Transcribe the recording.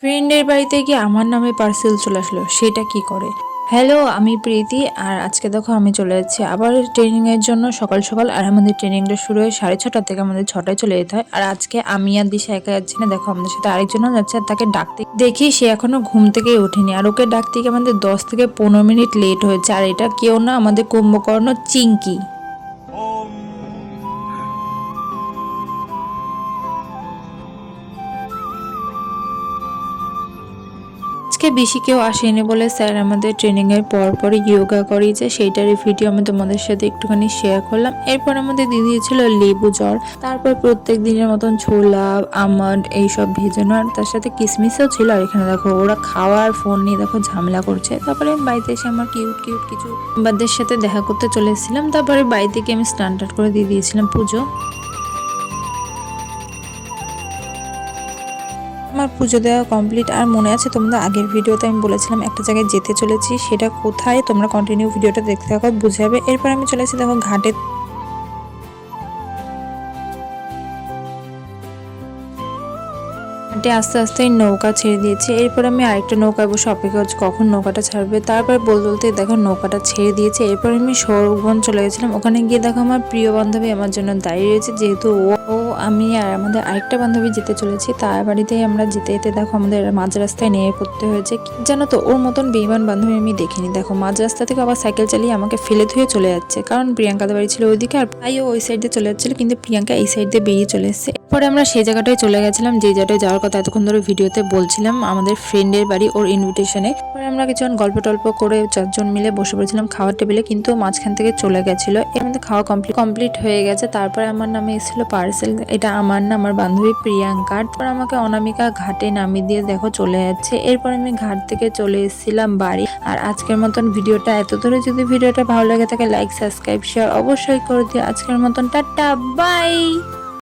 ফ্রেন্ডের বাড়িতে গিয়ে আমার নামে পার্সেল চলে আসলো, সেটা কি করে? হ্যালো, আমি প্রীতি। আর আজকে দেখো আমি চলে যাচ্ছি আবার ট্রেনিং এর জন্য সকাল সকাল। আর আমাদের ট্রেনিংটা শুরু হয় 6:30 থেকে, আমাদের 6টায় চলে যেতে হয়। আর আজকে আমি আর দিশা একা যাচ্ছি না, দেখো আমাদের সাথে আরেকজনও যাচ্ছে। আর তাকে ডাকতে দেখি সে এখনো ঘুম থেকেই ওঠেনি। আর ওকে ডাকতে গিয়ে আমাদের 10 থেকে 15 মিনিট লেট হয়েছে। আর এটা কেউ না, আমাদের কুম্ভকর্ণ চিঙ্কি। আজকে বেশি কেউ আসেনি বলে স্যার আমাদের ট্রেনিং এর পর পরই যোগা করিয়েছে, সেইটারই ভিডিও আমি তোমাদের সাথে একটুখানি শেয়ার করলাম। এরপর আমাদের দিদি ছিল লেবু জ্বর, তারপর প্রত্যেক দিনের মতন ছোলা আমন্ড এইসব ভেজানো, আর তার সাথে কিসমিসও ছিল। আর এখানে দেখো ওরা খাওয়ার ফোন নিয়ে দেখো ঝামেলা করছে। তারপরে আমি বাড়িতে এসে আমার কিউট কিউট কিছু মেম্বারদের সাথে দেখা করতে চলে এসেছিলাম। তারপরে বাড়ি থেকে আমি স্নান টান করে দিয়ে দিয়েছিলাম পুজো। আমার পুজো দেওয়া কমপ্লিট। আর মনে আছে তোমাদের আগের ভিডিওতে আমি বলেছিলাম একটা জায়গায় যেতে চলেছি, সেটা কোথায় তোমরা কন্টিনিউ ভিডিওটা দেখতে থাকো, বুঝে যাবে। এরপর আমি চলে এসেছি দেখো ঘাটে। আস্তে আস্তে নৌকা ছেড়ে দিয়েছে। এরপর আমি আরেকটা নৌকায় বসে অপেক্ষা করছি কখন নৌকাটা ছাড়বে। তারপর বলতে বলতে দেখো নৌকাটা ছেড়ে দিয়েছে। এরপর আমি সৌরভগঞ্জ চলে গেছিলাম। ওখানে গিয়ে দেখো আমার প্রিয় বান্ধবী আমার জন্য দাঁড়িয়ে রয়েছে, যেহেতু ও আমি আর আমাদের আরেকটা বান্ধবী যেতে চলেছি। তার বাড়িতেই আমরা যেতে যেতে দেখো আমাদের মাঝ রাস্তায় নেমে পড়তে হয়েছে। জানো তো, ওর মতন বেইমান বান্ধবী আমি দেখিনি। দেখো মাঝ রাস্তা থেকে আবার সাইকেল চালিয়ে আমাকে ফেলে ধুয়ে চলে যাচ্ছে, কারণ প্রিয়াঙ্কাদের বাড়ি ছিল ওইদিকে, আর তাই ও ওই সাইড দিয়ে চলে যাচ্ছিল, কিন্তু প্রিয়াঙ্কা এই সাইড দিয়ে বেরিয়ে চলে এসেছে। পরে আমরা সেই জায়গাটায় চলে গেছিলাম যে জায়গাটায় যাওয়ার কথা এতক্ষণ ধরে ভিডিওতে বলছিলাম, আমাদের ফ্রেন্ডের বাড়ি, ওর ইনভিটেশনে। পরে আমরা কিছুক্ষণ গল্প টল্প করে 4জন মিলে বসে পড়েছিলাম খাওয়ার টেবিলে, কিন্তু মাঝখান থেকে চলে গেছিল। এর মধ্যে খাওয়া কমপ্লিট হয়ে গেছে। তারপরে আমার নামে এসেছিল পার্সেল। এটা আমার না, আমার বান্ধবী প্রিয়াঙ্কা। তারপর আমাকে অনামিকা ঘাটে নামিয়ে দিয়ে দেখো চলে যাচ্ছে। এরপর আমি ঘাট থেকে চলে এসেছিলাম বাড়ি। আর আজকের মতন ভিডিওটা এত ধরে, যদি ভিডিওটা ভালো লাগে থাকে লাইক সাবস্ক্রাইব শেয়ার অবশ্যই করে দিও। আজকের মতন টাটা বাই।